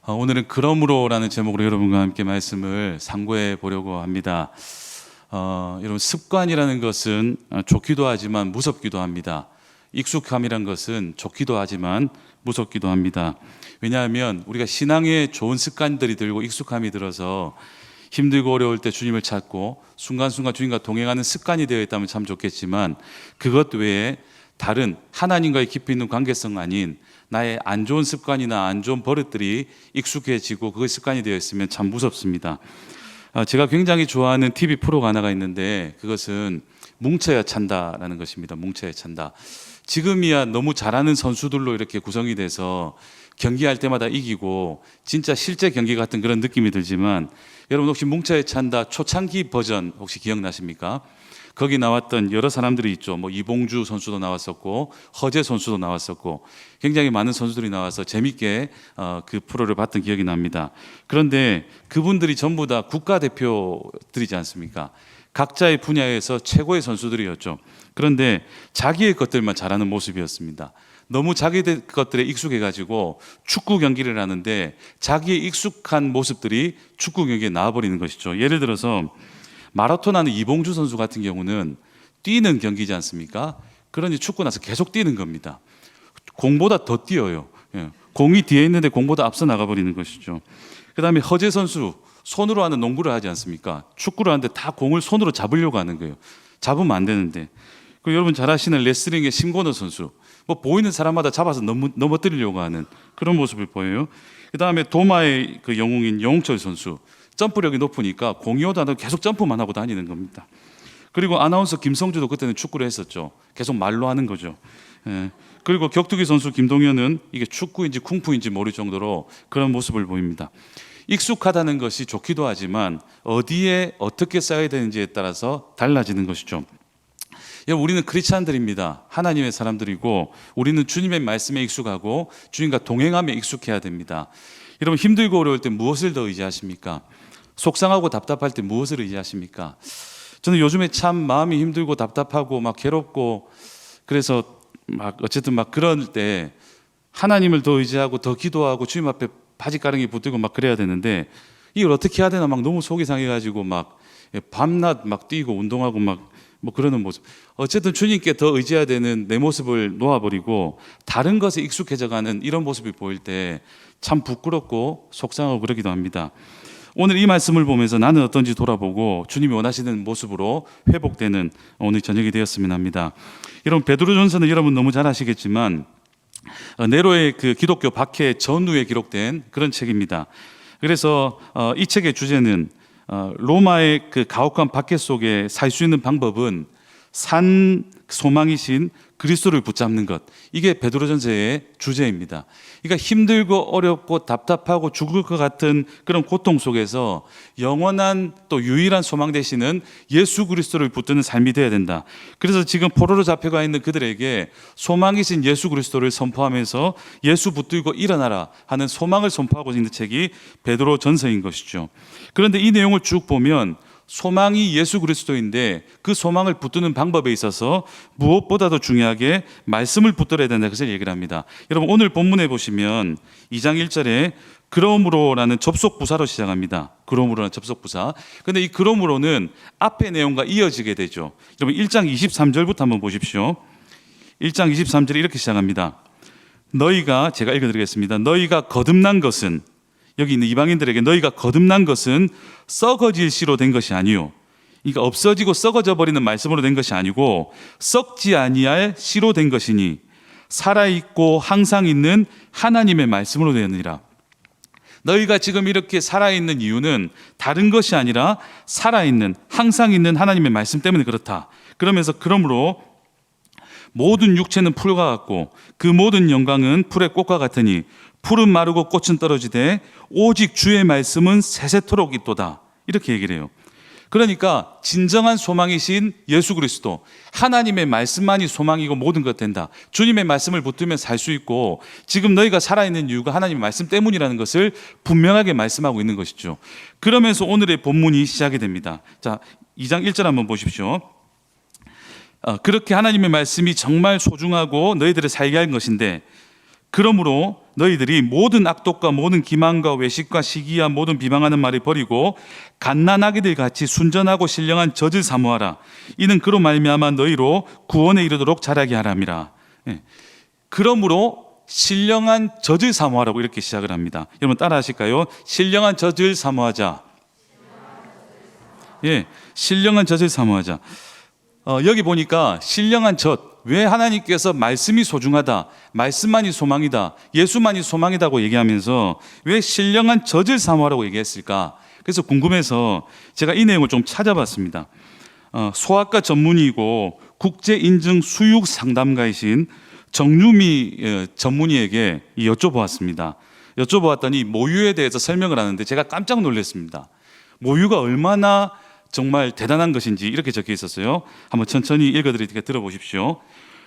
오늘은 그러므로라는 제목으로 여러분과 함께 말씀을 상고해 보려고 합니다. 여러분, 습관이라는 것은 좋기도 하지만 무섭기도 합니다. 익숙함이란 것은 좋기도 하지만 무섭기도 합니다. 왜냐하면 우리가 신앙에 좋은 습관들이 들고 익숙함이 들어서 힘들고 어려울 때 주님을 찾고 순간순간 주님과 동행하는 습관이 되어 있다면 참 좋겠지만, 그것 외에 다른 하나님과의 깊이 있는 관계성 아닌 나의 안 좋은 습관이나 안 좋은 버릇들이 익숙해지고 그것이 습관이 되어 있으면 참 무섭습니다. 제가 굉장히 좋아하는 TV 프로가 하나가 있는데, 그것은 뭉쳐야 찬다라는 것입니다. 뭉쳐야 찬다. 지금이야 너무 잘하는 선수들로 이렇게 구성이 돼서 경기할 때마다 이기고 진짜 실제 경기 같은 그런 느낌이 들지만, 여러분 혹시 뭉쳐야 찬다 초창기 버전 혹시 기억나십니까? 거기 나왔던 여러 사람들이 있죠. 이봉주 선수도 나왔었고 허재 선수도 나왔었고 굉장히 많은 선수들이 나와서 재밌게 그 프로를 봤던 기억이 납니다. 그런데 그분들이 전부 다 국가대표들이지 않습니까? 각자의 분야에서 최고의 선수들이었죠. 그런데 자기의 것들만 잘하는 모습이었습니다. 너무 자기 것들에 익숙해가지고 축구 경기를 하는데 자기의 익숙한 모습들이 축구 경기에 나와버리는 것이죠. 예를 들어서 마라톤 하는 이봉주 선수 같은 경우는 뛰는 경기지 않습니까? 그러니 축구 나서 계속 뛰는 겁니다. 공보다 더 뛰어요. 공이 뒤에 있는데 공보다 앞서 나가버리는 것이죠. 그 다음에 허재 선수, 손으로 하는 농구를 하지 않습니까? 축구를 하는데 다 공을 손으로 잡으려고 하는 거예요. 잡으면 안 되는데. 그리고 여러분 잘 아시는 레슬링의 심건호 선수, 보이는 사람마다 잡아서 넘어뜨리려고 하는 그런 모습을 보여요. 그 다음에 도마의 그 영웅인 영웅철 선수, 점프력이 높으니까 공이 오다 계속 점프만 하고 다니는 겁니다. 그리고 아나운서 김성주도 그때는 축구를 했었죠. 계속 말로 하는 거죠. 그리고 격투기 선수 김동현은 이게 축구인지 쿵푸인지 모를 정도로 그런 모습을 보입니다. 익숙하다는 것이 좋기도 하지만 어디에 어떻게 써야 되는지에 따라서 달라지는 것이죠. 여러분, 우리는 크리스찬들입니다. 하나님의 사람들이고 우리는 주님의 말씀에 익숙하고 주님과 동행하며 익숙해야 됩니다. 여러분, 힘들고 어려울 때 무엇을 더 의지하십니까? 속상하고 답답할 때 무엇을 의지하십니까? 저는 요즘에 참 마음이 힘들고 답답하고 막 괴롭고 그래서 어쨌든 그럴 때 하나님을 더 의지하고 더 기도하고 주님 앞에 바지가랑이 붙들고 그래야 되는데, 이걸 어떻게 해야 되나 너무 속이 상해가지고 밤낮 뛰고 운동하고 그러는 모습. 어쨌든 주님께 더 의지해야 되는 내 모습을 놓아버리고 다른 것에 익숙해져가는 이런 모습이 보일 때 참 부끄럽고 속상하고 그러기도 합니다. 오늘 이 말씀을 보면서 나는 어떤지 돌아보고 주님이 원하시는 모습으로 회복되는 오늘 저녁이 되었으면 합니다. 여러분, 베드로전서는 여러분 너무 잘 아시겠지만 네로의 그 기독교 박해 전후에 기록된 그런 책입니다. 그래서 이 책의 주제는 로마의 그 가혹한 박해 속에 살 수 있는 방법은 산 소망이신 그리스도를 붙잡는 것, 이게 베드로전서의 주제입니다. 그러니까 힘들고 어렵고 답답하고 죽을 것 같은 그런 고통 속에서 영원한 또 유일한 소망 되시는 예수 그리스도를 붙드는 삶이 되어야 된다. 그래서 지금 포로로 잡혀가 있는 그들에게 소망이신 예수 그리스도를 선포하면서 예수 붙들고 일어나라 하는 소망을 선포하고 있는 책이 베드로전서인 것이죠. 그런데 이 내용을 쭉 보면 소망이 예수 그리스도인데 그 소망을 붙드는 방법에 있어서 무엇보다도 중요하게 말씀을 붙들어야 된다, 그것을 얘기를 합니다. 여러분, 오늘 본문에 보시면 2장 1절에 그러므로라는 접속부사로 시작합니다. 그러므로라는 접속부사. 그런데 이 그러므로는 앞의 내용과 이어지게 되죠. 여러분, 1장 23절부터 한번 보십시오. 1장 23절에 이렇게 시작합니다. 너희가, 제가 읽어드리겠습니다. 너희가 거듭난 것은, 여기 있는 이방인들에게 너희가 거듭난 것은 썩어질 씨로 된 것이 아니요, 그러니까 없어지고 썩어져 버리는 말씀으로 된 것이 아니고 썩지 아니할 씨로 된 것이니 살아있고 항상 있는 하나님의 말씀으로 되었느니라. 너희가 지금 이렇게 살아있는 이유는 다른 것이 아니라 살아있는 항상 있는 하나님의 말씀 때문에 그렇다. 그러면서 그러므로 모든 육체는 풀과 같고 그 모든 영광은 풀의 꽃과 같으니 풀은 마르고 꽃은 떨어지되 오직 주의 말씀은 세세토록 있도다. 이렇게 얘기를 해요. 그러니까 진정한 소망이신 예수 그리스도, 하나님의 말씀만이 소망이고 모든 것 된다. 주님의 말씀을 붙들면 살 수 있고 지금 너희가 살아있는 이유가 하나님의 말씀 때문이라는 것을 분명하게 말씀하고 있는 것이죠. 그러면서 오늘의 본문이 시작이 됩니다. 자, 2장 1절 한번 보십시오. 그렇게 하나님의 말씀이 정말 소중하고 너희들을 살게 할 것인데 그러므로 너희들이 모든 악독과 모든 기만과 외식과 시기와 모든 비방하는 말을 버리고 갓난아기들 같이 순전하고 신령한 젖을 사모하라. 이는 그로 말미암아 너희로 구원에 이르도록 자라게 하람이라. 예. 그러므로 신령한 젖을 사모하라고 이렇게 시작을 합니다. 여러분 따라 하실까요? 신령한 젖을 사모하자. 예, 신령한 젖을 사모하자. 여기 보니까 신령한 젖, 왜 하나님께서 말씀이 소중하다, 말씀만이 소망이다, 예수만이 소망이다고 얘기하면서 왜 신령한 젖을 사모하라고 얘기했을까? 그래서 궁금해서 제가 이 내용을 좀 찾아봤습니다. 소아과 전문의이고 국제 인증 수육 상담가이신 정유미 전문의에게 여쭤보았습니다. 여쭤보았더니 모유에 대해서 설명을 하는데 제가 깜짝 놀랐습니다. 모유가 얼마나 정말 대단한 것인지 이렇게 적혀 있었어요. 한번 천천히 읽어드릴 테니까 들어보십시오.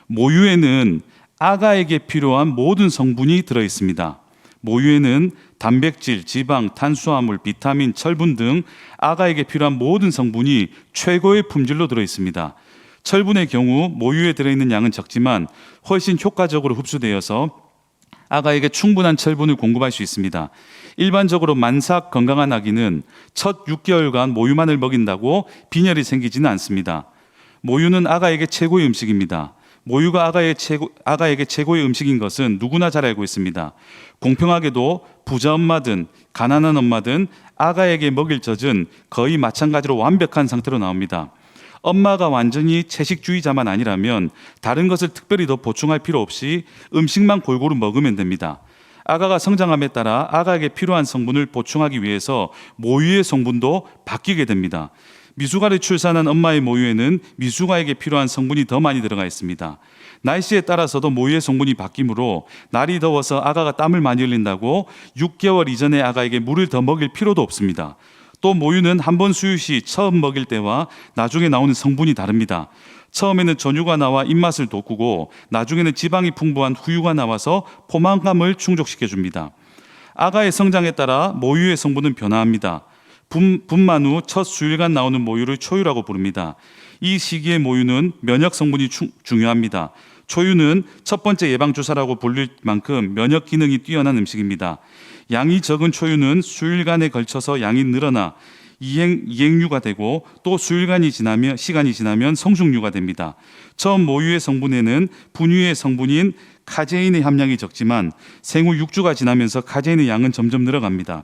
모유에는 아가에게 필요한 모든 성분이 들어있습니다. 모유에는 단백질, 지방, 탄수화물, 비타민, 철분 등 아가에게 필요한 모든 성분이 최고의 품질로 들어있습니다. 철분의 경우 모유에 들어있는 양은 적지만 훨씬 효과적으로 흡수되어서 아가에게 충분한 철분을 공급할 수 있습니다. 일반적으로 만삭 건강한 아기는 첫 6개월간 모유만을 먹인다고 빈혈이 생기지는 않습니다. 모유는 아가에게 최고의 음식입니다. 모유가 아가에게 최고의 음식인 것은 누구나 잘 알고 있습니다. 공평하게도 부자 엄마든 가난한 엄마든 아가에게 먹일 젖은 거의 마찬가지로 완벽한 상태로 나옵니다. 엄마가 완전히 채식주의자만 아니라면 다른 것을 특별히 더 보충할 필요 없이 음식만 골고루 먹으면 됩니다. 아가가 성장함에 따라 아가에게 필요한 성분을 보충하기 위해서 모유의 성분도 바뀌게 됩니다. 미숙아를 출산한 엄마의 모유에는 미숙아에게 필요한 성분이 더 많이 들어가 있습니다. 날씨에 따라서도 모유의 성분이 바뀌므로 날이 더워서 아가가 땀을 많이 흘린다고 6개월 이전에 아가에게 물을 더 먹일 필요도 없습니다. 또 모유는 한 번 수유 시 처음 먹일 때와 나중에 나오는 성분이 다릅니다. 처음에는 전유가 나와 입맛을 돋구고 나중에는 지방이 풍부한 후유가 나와서 포만감을 충족시켜 줍니다. 아가의 성장에 따라 모유의 성분은 변화합니다. 분만 후 첫 수일간 나오는 모유를 초유라고 부릅니다. 이 시기의 모유는 면역 성분이 중요합니다. 초유는 첫 번째 예방주사라고 불릴 만큼 면역 기능이 뛰어난 음식입니다. 양이 적은 초유는 수일간에 걸쳐서 양이 늘어나 이행류가 되고 또 시간이 지나면 성숙류가 됩니다. 처음 모유의 성분에는 분유의 성분인 카제인의 함량이 적지만 생후 6주가 지나면서 카제인의 양은 점점 늘어갑니다.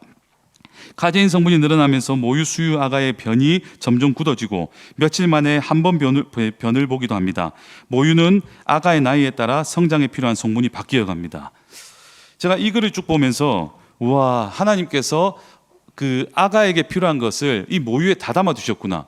카제인 성분이 늘어나면서 모유 수유 아가의 변이 점점 굳어지고 며칠 만에 한 번 변을 보기도 합니다. 모유는 아가의 나이에 따라 성장에 필요한 성분이 바뀌어 갑니다. 제가 이 글을 쭉 보면서 우와, 하나님께서 그 아가에게 필요한 것을 이 모유에 다 담아 두셨구나.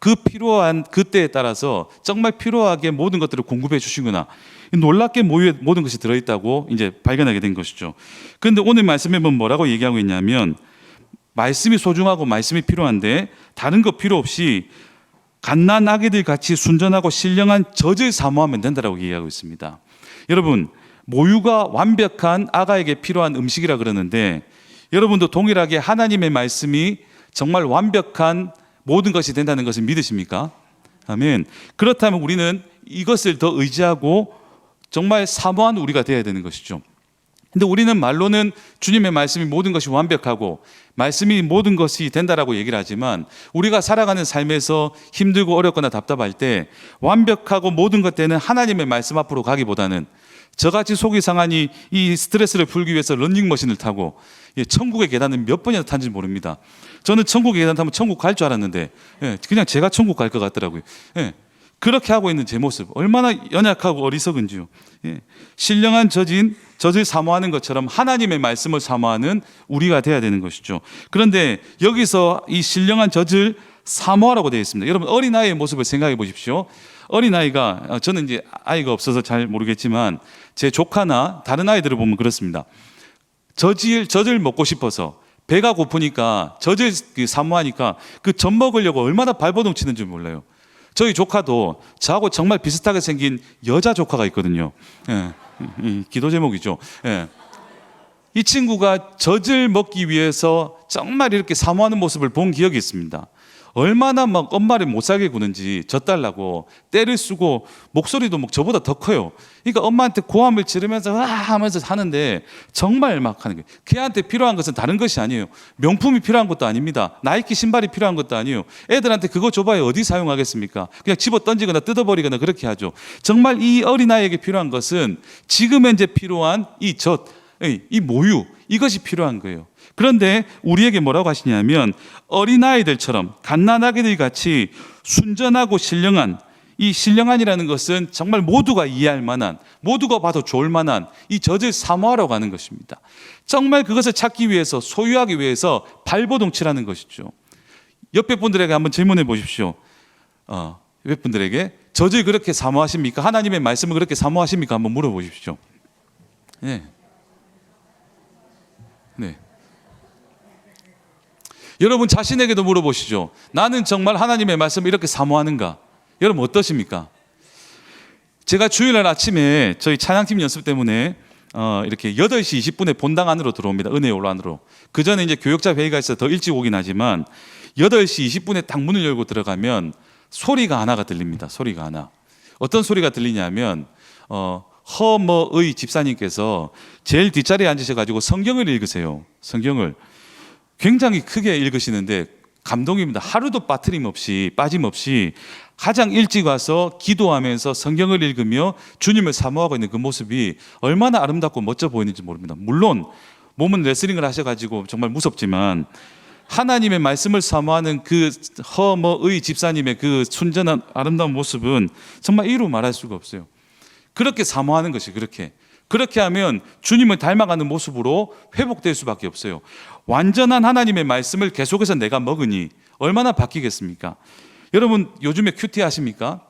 그 필요한 그때에 따라서 정말 필요하게 모든 것들을 공급해 주시구나. 놀랍게 모유에 모든 것이 들어있다고 이제 발견하게 된 것이죠. 그런데 오늘 말씀에 보면 뭐라고 얘기하고 있냐면 말씀이 소중하고 말씀이 필요한데 다른 거 필요 없이 갓난 아기들 같이 순전하고 신령한 젖을 사모하면 된다라고 얘기하고 있습니다. 여러분, 모유가 완벽한 아가에게 필요한 음식이라 그러는데 여러분도 동일하게 하나님의 말씀이 정말 완벽한 모든 것이 된다는 것을 믿으십니까? 아멘. 그렇다면 우리는 이것을 더 의지하고 정말 사모한 우리가 되어야 되는 것이죠. 근데 우리는 말로는 주님의 말씀이 모든 것이 완벽하고 말씀이 모든 것이 된다라고 얘기를 하지만 우리가 살아가는 삶에서 힘들고 어렵거나 답답할 때 완벽하고 모든 것 되는 하나님의 말씀 앞으로 가기보다는 저같이 속이 상하니 이 스트레스를 풀기 위해서 런닝머신을 타고 천국의 계단은 몇 번이나 탄지 모릅니다. 저는 천국의 계단 타면 천국 갈 줄 알았는데 그냥 제가 천국 갈 것 같더라고요. 그렇게 하고 있는 제 모습 얼마나 연약하고 어리석은지요. 신령한 젖을 사모하는 것처럼 하나님의 말씀을 사모하는 우리가 돼야 되는 것이죠. 그런데 여기서 이 신령한 젖을 사모하라고 되어 있습니다. 여러분 어린아이의 모습을 생각해 보십시오. 어린아이가 저는 이제 아이가 없어서 잘 모르겠지만 제 조카나 다른 아이들을 보면 그렇습니다. 젖을 먹고 싶어서 배가 고프니까 젖을 사모하니까 그 젖 먹으려고 얼마나 발버둥 치는지 몰라요. 저희 조카도 저하고 정말 비슷하게 생긴 여자 조카가 있거든요. 기도 제목이죠. 이 친구가 젖을 먹기 위해서 정말 이렇게 사모하는 모습을 본 기억이 있습니다. 얼마나 막 엄마를 못 살게 구는지 젖달라고 떼를 쓰고 목소리도 막 저보다 더 커요. 그러니까 엄마한테 고함을 지르면서 와 하면서 하는데 정말 막 하는 거예요. 걔한테 필요한 것은 다른 것이 아니에요. 명품이 필요한 것도 아닙니다. 나이키 신발이 필요한 것도 아니에요. 애들한테 그거 줘봐야 어디 사용하겠습니까? 그냥 집어 던지거나 뜯어버리거나 그렇게 하죠. 정말 이 어린아이에게 필요한 것은 지금 현재 필요한 이 젖, 이 모유, 이것이 필요한 거예요. 그런데 우리에게 뭐라고 하시냐면 어린아이들처럼 갓난아기들 같이 순전하고 신령한, 이 신령한이라는 것은 정말 모두가 이해할 만한, 모두가 봐도 좋을 만한 이 젖을 사모하라고 하는 것입니다. 정말 그것을 찾기 위해서, 소유하기 위해서 발버둥치라는 것이죠. 옆에 분들에게 한번 질문해 보십시오. 옆에 분들에게 젖을 그렇게 사모하십니까? 하나님의 말씀을 그렇게 사모하십니까? 한번 물어보십시오. 네. 네. 여러분 자신에게도 물어보시죠. 나는 정말 하나님의 말씀을 이렇게 사모하는가? 여러분 어떠십니까? 제가 주일날 아침에 저희 찬양팀 연습 때문에 이렇게 8시 20분에 본당 안으로 들어옵니다. 은혜올 안으로. 그 전에 이제 교역자 회의가 있어서 더 일찍 오긴 하지만 8시 20분에 딱 문을 열고 들어가면 소리가 하나가 들립니다. 소리가 하나. 어떤 소리가 들리냐면 허머의 집사님께서 제일 뒷자리에 앉으셔가지고 성경을 읽으세요. 성경을 굉장히 크게 읽으시는데 감동입니다. 하루도 빠짐없이 가장 일찍 와서 기도하면서 성경을 읽으며 주님을 사모하고 있는 그 모습이 얼마나 아름답고 멋져 보이는지 모릅니다. 물론 몸은 레슬링을 하셔가지고 정말 무섭지만 하나님의 말씀을 사모하는 그 허머의 집사님의 그 순전한 아름다운 모습은 정말 이루 말할 수가 없어요. 그렇게 사모하는 것이 그렇게 하면 주님을 닮아가는 모습으로 회복될 수밖에 없어요. 완전한 하나님의 말씀을 계속해서 내가 먹으니 얼마나 바뀌겠습니까? 여러분 요즘에 큐티 하십니까?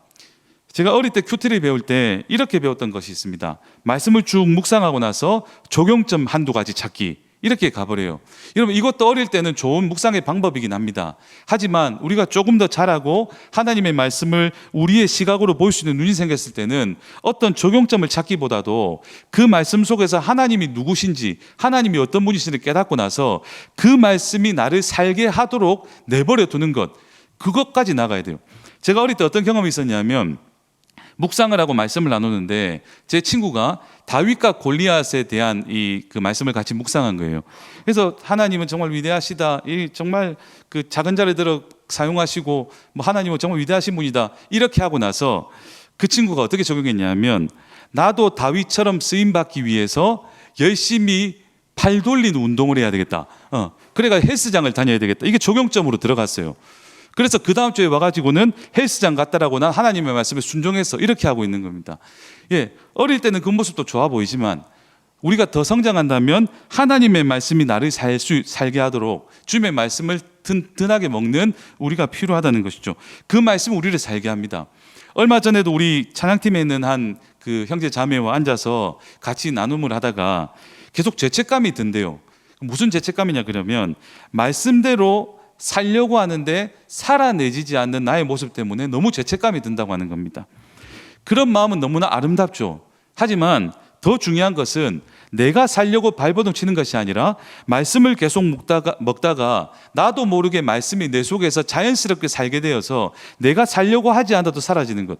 제가 어릴 때 큐티를 배울 때 이렇게 배웠던 것이 있습니다. 말씀을 쭉 묵상하고 나서 적용점 한두 가지 찾기, 이렇게 가버려요. 여러분 이것도 어릴 때는 좋은 묵상의 방법이긴 합니다. 하지만 우리가 조금 더 잘하고 하나님의 말씀을 우리의 시각으로 볼 수 있는 눈이 생겼을 때는 어떤 적용점을 찾기보다도 그 말씀 속에서 하나님이 누구신지, 하나님이 어떤 분이신지 깨닫고 나서 그 말씀이 나를 살게 하도록 내버려 두는 것, 그것까지 나가야 돼요. 제가 어릴 때 어떤 경험이 있었냐면 묵상을 하고 말씀을 나누는데 제 친구가 다윗과 골리앗에 대한 그 말씀을 같이 묵상한 거예요. 그래서 하나님은 정말 위대하시다, 정말 그 작은 자를 들어 사용하시고 하나님은 정말 위대하신 분이다, 이렇게 하고 나서 그 친구가 어떻게 적용했냐면 나도 다윗처럼 쓰임받기 위해서 열심히 팔 돌리는 운동을 해야 되겠다. 그래가 헬스장을 다녀야 되겠다. 이게 적용점으로 들어갔어요. 그래서 그 다음 주에 와가지고는 헬스장 갔다라고 난 하나님의 말씀에 순종해서 이렇게 하고 있는 겁니다. 어릴 때는 그 모습도 좋아 보이지만 우리가 더 성장한다면 하나님의 말씀이 나를 살게 하도록 주님의 말씀을 든든하게 먹는 우리가 필요하다는 것이죠. 그 말씀이 우리를 살게 합니다. 얼마 전에도 우리 찬양팀에 있는 한 그 형제 자매와 앉아서 같이 나눔을 하다가 계속 죄책감이 든대요. 무슨 죄책감이냐 그러면 말씀대로 살려고 하는데 살아내지지 않는 나의 모습 때문에 너무 죄책감이 든다고 하는 겁니다. 그런 마음은 너무나 아름답죠. 하지만 더 중요한 것은 내가 살려고 발버둥 치는 것이 아니라 말씀을 계속 먹다가 나도 모르게 말씀이 내 속에서 자연스럽게 살게 되어서 내가 살려고 하지 않아도 사라지는 것.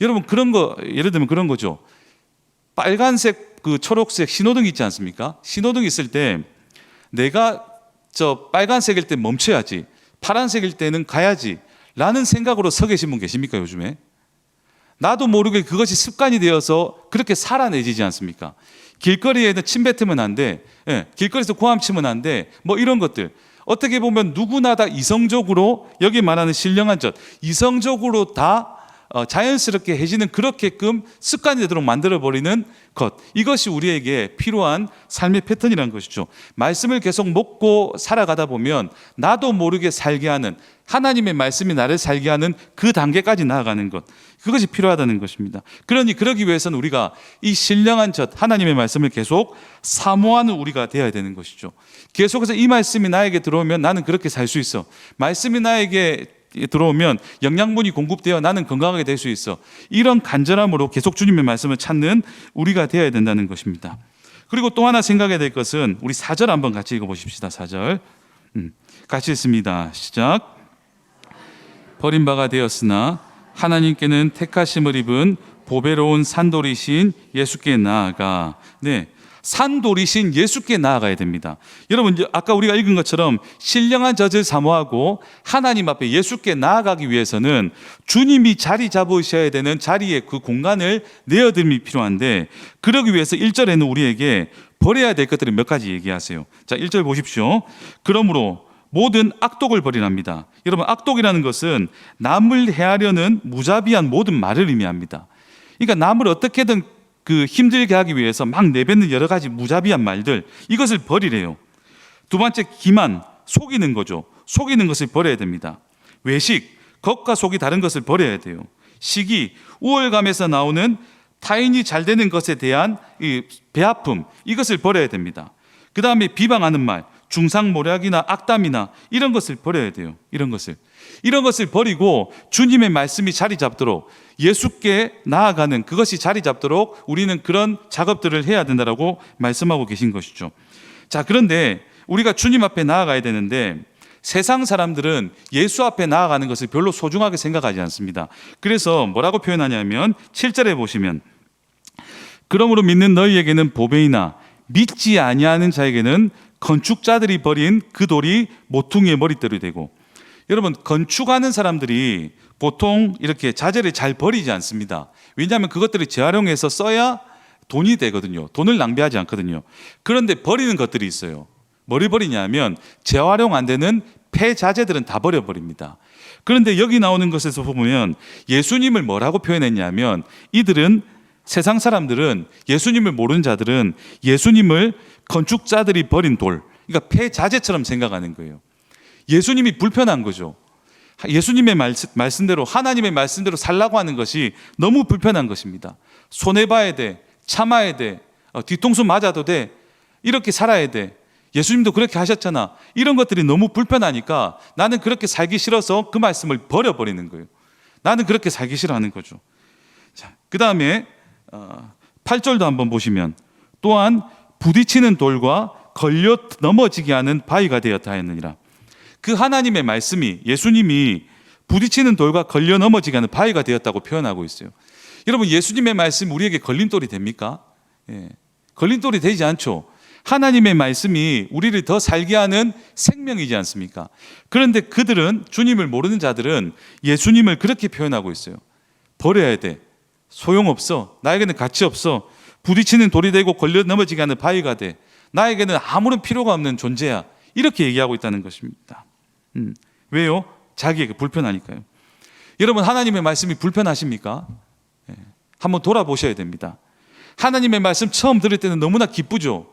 여러분 그런 거, 예를 들면 그런 거죠. 빨간색, 초록색 신호등 있지 않습니까? 신호등 있을 때 내가 빨간색일 때 멈춰야지, 파란색일 때는 가야지 라는 생각으로 서 계신 분 계십니까? 요즘에 나도 모르게 그것이 습관이 되어서 그렇게 살아내지지 않습니까? 길거리에는 침 뱉으면 안 돼, 길거리에서 고함 치면 안 돼, 이런 것들 어떻게 보면 누구나 다 이성적으로, 여기 말하는 신령한 젖, 이성적으로 다 자연스럽게 해지는, 그렇게끔 습관이 되도록 만들어버리는 것, 이것이 우리에게 필요한 삶의 패턴이라는 것이죠. 말씀을 계속 먹고 살아가다 보면 나도 모르게 살게 하는, 하나님의 말씀이 나를 살게 하는 그 단계까지 나아가는 것, 그것이 필요하다는 것입니다. 그러기 위해서는 우리가 이 신령한 젖, 하나님의 말씀을 계속 사모하는 우리가 되어야 되는 것이죠. 계속해서 이 말씀이 나에게 들어오면 나는 그렇게 살 수 있어, 말씀이 나에게 들어오면 영양분이 공급되어 나는 건강하게 될 수 있어, 이런 간절함으로 계속 주님의 말씀을 찾는 우리가 되어야 된다는 것입니다. 그리고 또 하나 생각해야 될 것은 우리 4절 한번 같이 읽어보십시다. 4절 같이 읽습니다. 시작. 버림바가 되었으나 하나님께는 택하심을 입은 보배로운 산돌이신 예수께 나아가, 네, 산돌이신 예수께 나아가야 됩니다. 여러분, 아까 우리가 읽은 것처럼 신령한 젖을 사모하고 하나님 앞에 예수께 나아가기 위해서는 주님이 자리 잡으셔야 되는 자리에 그 공간을 내어드림이 필요한데, 그러기 위해서 1절에는 우리에게 버려야 될 것들을 몇 가지 얘기하세요. 자, 1절 보십시오. 그러므로 모든 악독을 버리랍니다. 여러분, 악독이라는 것은 남을 해하려는 무자비한 모든 말을 의미합니다. 그러니까 남을 어떻게든 힘들게 하기 위해서 막 내뱉는 여러 가지 무자비한 말들, 이것을 버리래요. 두 번째, 기만, 속이는 거죠. 속이는 것을 버려야 됩니다. 외식, 겉과 속이 다른 것을 버려야 돼요. 시기, 우월감에서 나오는 타인이 잘 되는 것에 대한 이 배아픔, 이것을 버려야 됩니다. 그 다음에 비방하는 말, 중상모략이나 악담이나 이런 것을 버려야 돼요. 이런 것을 버리고 주님의 말씀이 자리 잡도록, 예수께 나아가는 그것이 자리 잡도록 우리는 그런 작업들을 해야 된다라고 말씀하고 계신 것이죠. 자, 그런데 우리가 주님 앞에 나아가야 되는데 세상 사람들은 예수 앞에 나아가는 것을 별로 소중하게 생각하지 않습니다. 그래서 뭐라고 표현하냐면 7절에 보시면, 그러므로 믿는 너희에게는 보배이나 믿지 아니하는 자에게는 건축자들이 버린 그 돌이 모퉁이의 머릿돌이 되고, 여러분, 건축하는 사람들이 보통 이렇게 자재를 잘 버리지 않습니다. 왜냐하면 그것들을 재활용해서 써야 돈이 되거든요. 돈을 낭비하지 않거든요. 그런데 버리는 것들이 있어요. 뭐를 버리냐면 재활용 안 되는 폐자재들은 다 버려버립니다. 그런데 여기 나오는 것에서 보면 예수님을 뭐라고 표현했냐면, 이들은, 세상 사람들은, 예수님을 모르는 자들은 예수님을 건축자들이 버린 돌, 그러니까 폐자재처럼 생각하는 거예요. 예수님이 불편한 거죠. 예수님의 말씀대로, 하나님의 말씀대로 살라고 하는 것이 너무 불편한 것입니다. 손해봐야 돼, 참아야 돼, 뒤통수 맞아도 돼, 이렇게 살아야 돼, 예수님도 그렇게 하셨잖아, 이런 것들이 너무 불편하니까 나는 그렇게 살기 싫어서 그 말씀을 버려버리는 거예요. 나는 그렇게 살기 싫어하는 거죠. 자, 그 다음에 8절도 한번 보시면, 또한 부딪히는 돌과 걸려 넘어지게 하는 바위가 되었다 하였느니라. 그 하나님의 말씀이, 예수님이 부딪히는 돌과 걸려 넘어지게 하는 바위가 되었다고 표현하고 있어요. 여러분, 예수님의 말씀이 우리에게 걸림돌이 됩니까? 예. 걸림돌이 되지 않죠. 하나님의 말씀이 우리를 더 살게 하는 생명이지 않습니까? 그런데 그들은, 주님을 모르는 자들은 예수님을 그렇게 표현하고 있어요. 버려야 돼, 소용없어, 나에게는 가치 없어, 부딪히는 돌이 되고 걸려 넘어지게 하는 바위가 돼, 나에게는 아무런 필요가 없는 존재야, 이렇게 얘기하고 있다는 것입니다. 왜요? 자기에게 불편하니까요. 여러분, 하나님의 말씀이 불편하십니까? 예. 한번 돌아보셔야 됩니다. 하나님의 말씀 처음 들을 때는 너무나 기쁘죠.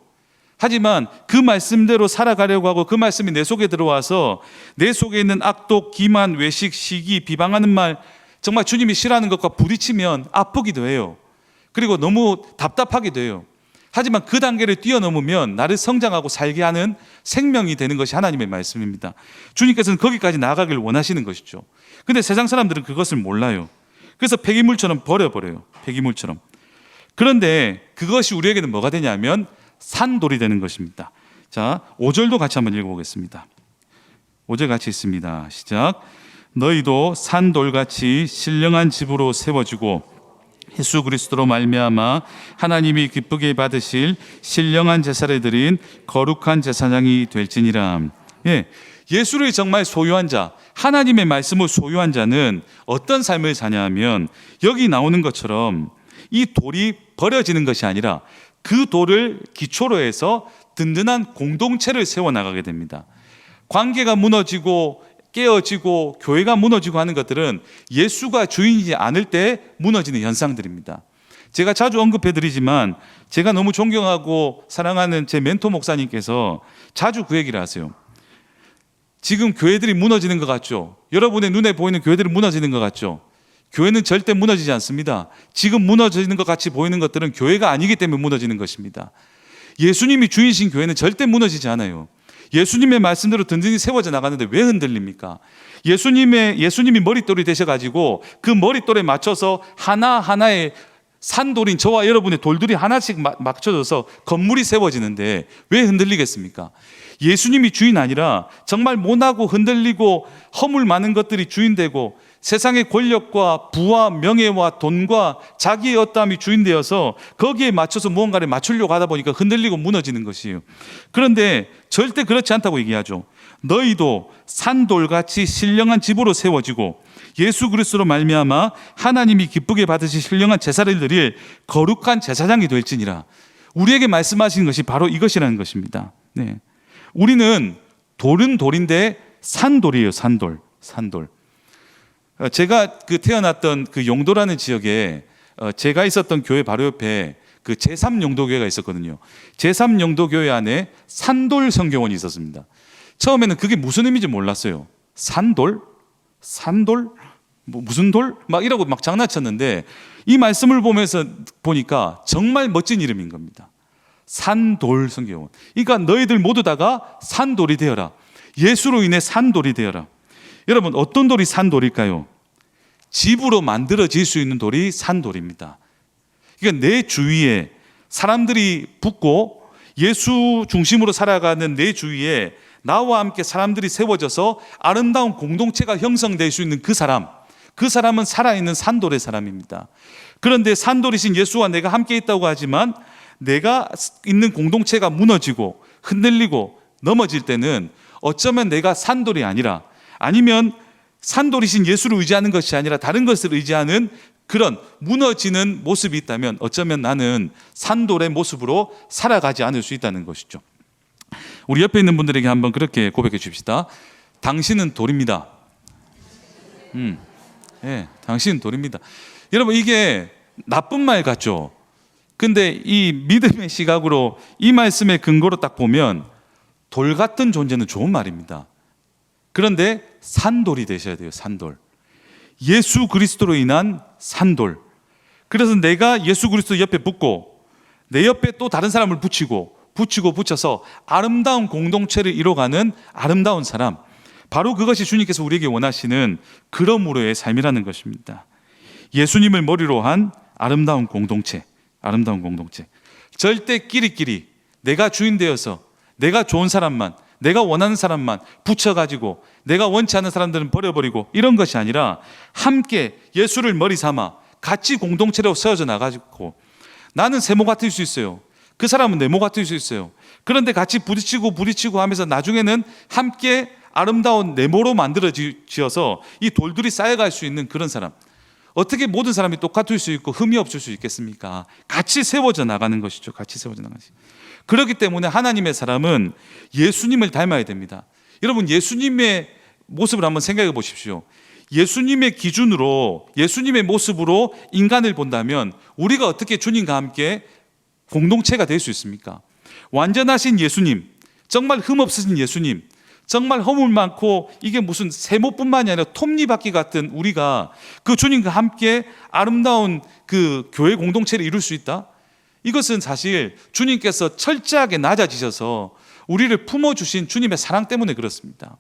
하지만 그 말씀대로 살아가려고 하고 그 말씀이 내 속에 들어와서 내 속에 있는 악독, 기만, 외식, 시기, 비방하는 말, 정말 주님이 싫어하는 것과 부딪히면 아프기도 해요. 그리고 너무 답답하기도 해요. 하지만 그 단계를 뛰어넘으면 나를 성장하고 살게 하는 생명이 되는 것이 하나님의 말씀입니다. 주님께서는 거기까지 나아가길 원하시는 것이죠. 근데 세상 사람들은 그것을 몰라요. 그래서 폐기물처럼 버려버려요. 폐기물처럼. 그런데 그것이 우리에게는 뭐가 되냐면 산돌이 되는 것입니다. 자, 5절도 같이 한번 읽어보겠습니다. 5절 같이 있습니다. 시작. 너희도 산돌같이 신령한 집으로 세워지고 예수 그리스도로 말미암아 하나님이 기쁘게 받으실 신령한 제사를 드린 거룩한 제사장이 될지니라. 예, 예수를 정말 소유한 자, 하나님의 말씀을 소유한 자는 어떤 삶을 사냐 하면, 여기 나오는 것처럼 이 돌이 버려지는 것이 아니라 그 돌을 기초로 해서 든든한 공동체를 세워나가게 됩니다. 관계가 무너지고 깨어지고 교회가 무너지고 하는 것들은 예수가 주인이지 않을 때 무너지는 현상들입니다. 제가 자주 언급해드리지만 제가 너무 존경하고 사랑하는 제 멘토 목사님께서 자주 그 얘기를 하세요. 지금 교회들이 무너지는 것 같죠? 여러분의 눈에 보이는 교회들이 무너지는 것 같죠? 교회는 절대 무너지지 않습니다. 지금 무너지는 것 같이 보이는 것들은 교회가 아니기 때문에 무너지는 것입니다. 예수님이 주인이신 교회는 절대 무너지지 않아요. 예수님의 말씀대로 든든히 세워져 나가는데 왜 흔들립니까? 예수님이 머릿돌이 되셔가지고 그 머릿돌에 맞춰서 하나하나의 산돌인 저와 여러분의 돌들이 하나씩 맞춰져서 건물이 세워지는데 왜 흔들리겠습니까? 예수님이 주인 아니라 정말 모나고 흔들리고 허물 많은 것들이 주인되고 세상의 권력과 부와 명예와 돈과 자기의 어떠함이 주인되어서 거기에 맞춰서 무언가를 맞추려고 하다 보니까 흔들리고 무너지는 것이에요. 그런데 절대 그렇지 않다고 얘기하죠. 너희도 산돌같이 신령한 집으로 세워지고 예수 그리스도로 말미암아 하나님이 기쁘게 받으실 신령한 제사를 드릴 거룩한 제사장이 될지니라. 우리에게 말씀하신 것이 바로 이것이라는 것입니다. 네. 우리는 돌은 돌인데 산돌이에요. 산돌. 제가 태어났던 그 용도라는 지역에 제가 있었던 교회 바로 옆에 그 제3용도교회가 있었거든요. 제3용도교회 안에 산돌 성경원이 있었습니다. 처음에는 그게 무슨 의미인지 몰랐어요. 산돌? 뭐 무슨 돌? 막 이러고 막 장난쳤는데 이 말씀을 보니까 정말 멋진 이름인 겁니다. 산돌 성경원. 그러니까 너희들 모두 다가 산돌이 되어라. 예수로 인해 산돌이 되어라. 여러분, 어떤 돌이 산돌일까요? 집으로 만들어질 수 있는 돌이 산돌입니다. 그러니까 내 주위에 사람들이 붙고 예수 중심으로 살아가는 내 주위에 나와 함께 사람들이 세워져서 아름다운 공동체가 형성될 수 있는 그 사람은 살아있는 산돌의 사람입니다. 그런데 산돌이신 예수와 내가 함께 있다고 하지만 내가 있는 공동체가 무너지고 흔들리고 넘어질 때는 어쩌면 내가 산돌이 아니라, 아니면 산돌이신 예수를 의지하는 것이 아니라 다른 것을 의지하는 그런 무너지는 모습이 있다면 어쩌면 나는 산돌의 모습으로 살아가지 않을 수 있다는 것이죠. 우리 옆에 있는 분들에게 한번 그렇게 고백해 줍시다. 당신은 돌입니다. 당신은 돌입니다. 여러분, 이게 나쁜 말 같죠? 근데 이 믿음의 시각으로 이 말씀의 근거로 딱 보면 돌 같은 존재는 좋은 말입니다. 그런데 산돌이 되셔야 돼요. 산돌. 예수 그리스도로 인한 산돌. 그래서 내가 예수 그리스도 옆에 붙고 내 옆에 또 다른 사람을 붙여서 아름다운 공동체를 이뤄가는 아름다운 사람, 바로 그것이 주님께서 우리에게 원하시는 그러므로의 삶이라는 것입니다. 예수님을 머리로 한 아름다운 공동체. 절대 끼리끼리 내가 주인 되어서 내가 좋은 사람만, 내가 원하는 사람만 붙여가지고 내가 원치 않는 사람들은 버려버리고 이런 것이 아니라 함께 예수를 머리 삼아 같이 공동체로 세워져 나가지고, 나는 세모 같을 수 있어요. 그 사람은 네모 같을 수 있어요. 그런데 같이 부딪히고 하면서 나중에는 함께 아름다운 네모로 만들어지어서 이 돌들이 쌓여갈 수 있는 그런 사람. 어떻게 모든 사람이 똑같을 수 있고 흠이 없을 수 있겠습니까? 같이 세워져 나가는 것이죠. 그렇기 때문에 하나님의 사람은 예수님을 닮아야 됩니다. 여러분, 예수님의 모습을 한번 생각해 보십시오. 예수님의 기준으로, 예수님의 모습으로 인간을 본다면 우리가 어떻게 주님과 함께 공동체가 될 수 있습니까? 완전하신 예수님, 정말 흠 없으신 예수님, 정말 허물 많고 이게 무슨 세모뿐만이 아니라 톱니바퀴 같은 우리가 그 주님과 함께 아름다운 그 교회 공동체를 이룰 수 있다? 이것은 사실 주님께서 철저하게 낮아지셔서 우리를 품어주신 주님의 사랑 때문에 그렇습니다.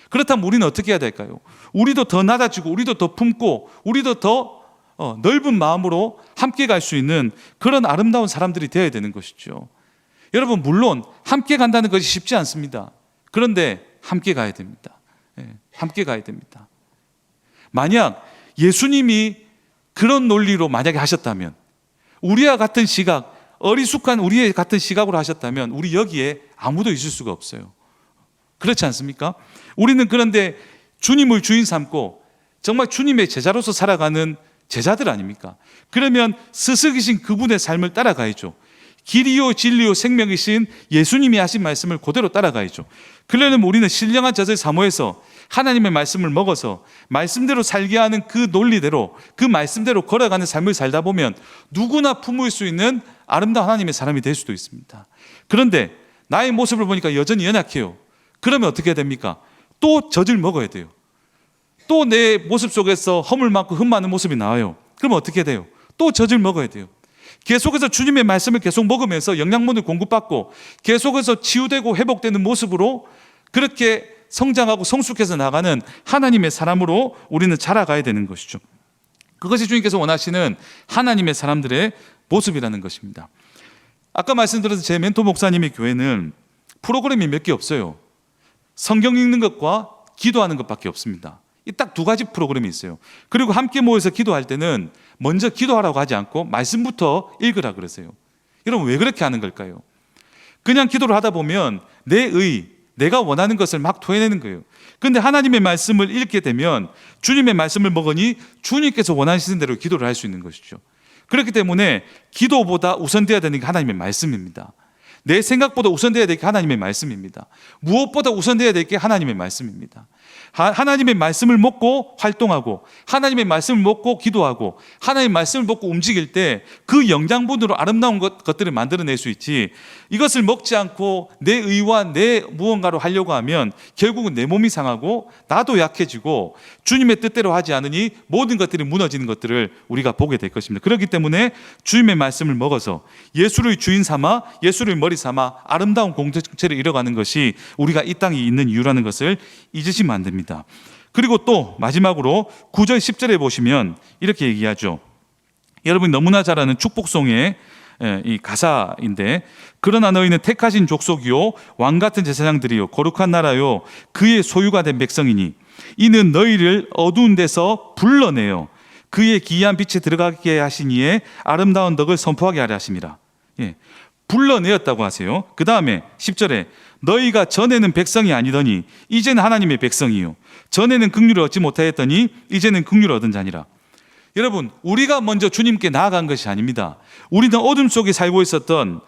그렇다면 우리는 어떻게 해야 될까요? 우리도 더 낮아지고 우리도 더 품고 우리도 더 넓은 마음으로 함께 갈 수 있는 그런 아름다운 사람들이 되어야 되는 것이죠. 여러분, 물론 함께 간다는 것이 쉽지 않습니다. 그런데 함께 가야 됩니다. 함께 가야 됩니다. 만약 예수님이 그런 논리로 만약에 하셨다면, 우리와 같은 시각, 어리숙한 우리의 같은 시각으로 하셨다면 우리 여기에 아무도 있을 수가 없어요. 그렇지 않습니까? 우리는 그런데 주님을 주인 삼고 정말 주님의 제자로서 살아가는 제자들 아닙니까? 그러면 스승이신 그분의 삶을 따라가야죠. 길이요 진리요 생명이신 예수님이 하신 말씀을 그대로 따라가야죠. 그러려면 우리는 신령한 젖을 사모해서 하나님의 말씀을 먹어서 말씀대로 살게 하는 그 논리대로, 그 말씀대로 걸어가는 삶을 살다 보면 누구나 품을 수 있는 아름다운 하나님의 사람이 될 수도 있습니다. 그런데 나의 모습을 보니까 여전히 연약해요. 그러면 어떻게 해야 됩니까? 또 젖을 먹어야 돼요. 또 내 모습 속에서 허물 많고 흠 많은 모습이 나와요. 그러면 어떻게 해야 돼요? 또 젖을 먹어야 돼요. 계속해서 주님의 말씀을 계속 먹으면서 영양분을 공급받고 계속해서 치유되고 회복되는 모습으로 그렇게 성장하고 성숙해서 나가는 하나님의 사람으로 우리는 자라가야 되는 것이죠. 그것이 주님께서 원하시는 하나님의 사람들의 모습이라는 것입니다. 아까 말씀드린 제 멘토 목사님의 교회는 프로그램이 몇 개 없어요. 성경 읽는 것과 기도하는 것밖에 없습니다. 이 딱 두 가지 프로그램이 있어요. 그리고 함께 모여서 기도할 때는 먼저 기도하라고 하지 않고 말씀부터 읽으라 그러세요. 여러분 왜 그렇게 하는 걸까요? 그냥 기도를 하다 보면 내가 원하는 것을 막 토해내는 거예요. 그런데 하나님의 말씀을 읽게 되면 주님의 말씀을 먹으니 주님께서 원하시는 대로 기도를 할 수 있는 것이죠. 그렇기 때문에 기도보다 우선되어야 되는 게 하나님의 말씀입니다. 내 생각보다 우선되어야 될 게 하나님의 말씀입니다. 무엇보다 우선되어야 될 게 하나님의 말씀입니다. 하나님의 말씀을 먹고 활동하고 하나님의 말씀을 먹고 기도하고 하나님의 말씀을 먹고 움직일 때 그 영양분으로 아름다운 것들을 만들어낼 수 있지, 이것을 먹지 않고 내 의와 내 무언가로 하려고 하면 결국은 내 몸이 상하고 나도 약해지고 주님의 뜻대로 하지 않으니 모든 것들이 무너지는 것들을 우리가 보게 될 것입니다. 그렇기 때문에 주님의 말씀을 먹어서 예수를 주인 삼아 예수를 머리 삼아 아름다운 공동체를 이뤄가는 것이 우리가 이 땅에 있는 이유라는 것을 잊으시면 안 됩니다. 그리고 또 마지막으로 9절 10절에 보시면 이렇게 얘기하죠. 여러분이 너무나 잘 아는 축복송의 이 가사인데, 그러나 너희는 택하신 족속이요 왕같은 제사장들이요 거룩한 나라요 그의 소유가 된 백성이니 이는 너희를 어두운 데서 불러내어 그의 기이한 빛에 들어가게 하시니에 아름다운 덕을 선포하게 하려 하심이라. 불러내었다고 하세요. 그 다음에 10절에 너희가 전에는 백성이 아니더니 이제는 하나님의 백성이요 전에는 긍휼을 얻지 못하였더니 이제는 긍휼을 얻은 자니라. 여러분, 우리가 먼저 주님께 나아간 것이 아닙니다. 우리는 어둠 속에 살고 있었던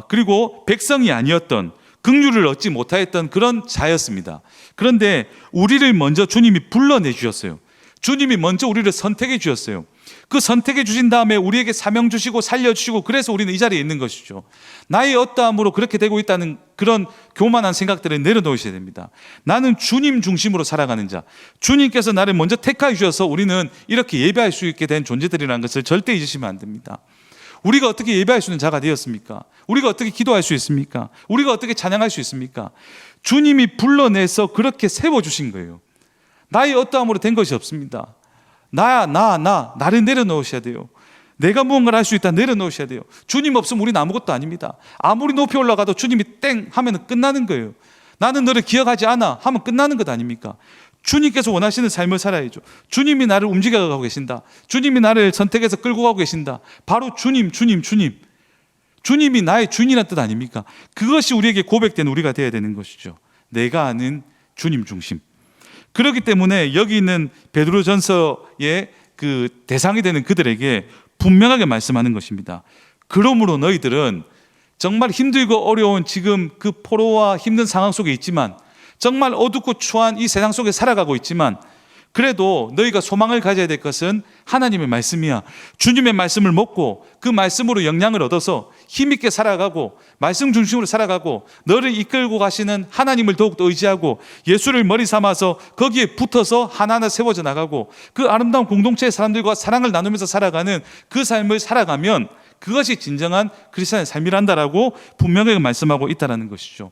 그리고 백성이 아니었던, 긍휼을 얻지 못하였던 그런 자였습니다. 그런데 우리를 먼저 주님이 불러내 주셨어요. 주님이 먼저 우리를 선택해 주셨어요. 그 선택해 주신 다음에 우리에게 사명 주시고 살려주시고, 그래서 우리는 이 자리에 있는 것이죠. 나의 어떠함으로 그렇게 되고 있다는 그런 교만한 생각들을 내려놓으셔야 됩니다. 나는 주님 중심으로 살아가는 자, 주님께서 나를 먼저 택하여 주셔서 우리는 이렇게 예배할 수 있게 된 존재들이라는 것을 절대 잊으시면 안 됩니다. 우리가 어떻게 예배할 수 있는 자가 되었습니까? 우리가 어떻게 기도할 수 있습니까? 우리가 어떻게 찬양할 수 있습니까? 주님이 불러내서 그렇게 세워주신 거예요. 나의 어떠함으로 된 것이 없습니다. 나를 내려놓으셔야 돼요. 내가 무언가를 할 수 있다 내려놓으셔야 돼요. 주님 없으면 우리는 아무것도 아닙니다. 아무리 높이 올라가도 주님이 땡 하면 끝나는 거예요. 나는 너를 기억하지 않아 하면 끝나는 것 아닙니까? 주님께서 원하시는 삶을 살아야죠. 주님이 나를 움직여가고 계신다. 주님이 나를 선택해서 끌고 가고 계신다. 바로 주님이 나의 주인이라는 뜻 아닙니까? 그것이 우리에게 고백된 우리가 되어야 되는 것이죠. 내가 아는 주님 중심. 그렇기 때문에 여기 있는 베드로전서의 그 대상이 되는 그들에게 분명하게 말씀하는 것입니다. 그러므로 너희들은 정말 힘들고 어려운 지금 그 포로와 힘든 상황 속에 있지만, 정말 어둡고 추한 이 세상 속에 살아가고 있지만, 그래도 너희가 소망을 가져야 될 것은 하나님의 말씀이야. 주님의 말씀을 먹고 그 말씀으로 영향을 얻어서 힘있게 살아가고 말씀 중심으로 살아가고 너를 이끌고 가시는 하나님을 더욱더 의지하고 예수를 머리 삼아서 거기에 붙어서 하나하나 세워져 나가고 그 아름다운 공동체의 사람들과 사랑을 나누면서 살아가는 그 삶을 살아가면 그것이 진정한 크리스찬의 삶이란다라고 분명하게 말씀하고 있다는 것이죠.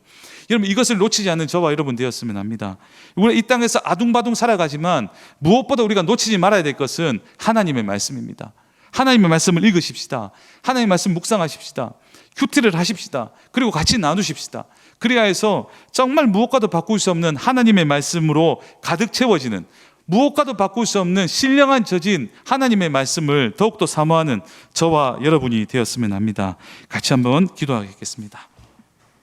여러분, 이것을 놓치지 않는 저와 여러분 되었으면 합니다. 우리 이 땅에서 아둥바둥 살아가지만 무엇보다 우리가 놓치지 말아야 될 것은 하나님의 말씀입니다. 하나님의 말씀을 읽으십시다. 하나님의 말씀 묵상하십시다. 큐티를 하십시다. 그리고 같이 나누십시다. 그래야 해서 정말 무엇과도 바꿀 수 없는 하나님의 말씀으로 가득 채워지는, 무엇과도 바꿀 수 없는 신령한 저진 하나님의 말씀을 더욱더 사모하는 저와 여러분이 되었으면 합니다. 같이 한번 기도하겠습니다.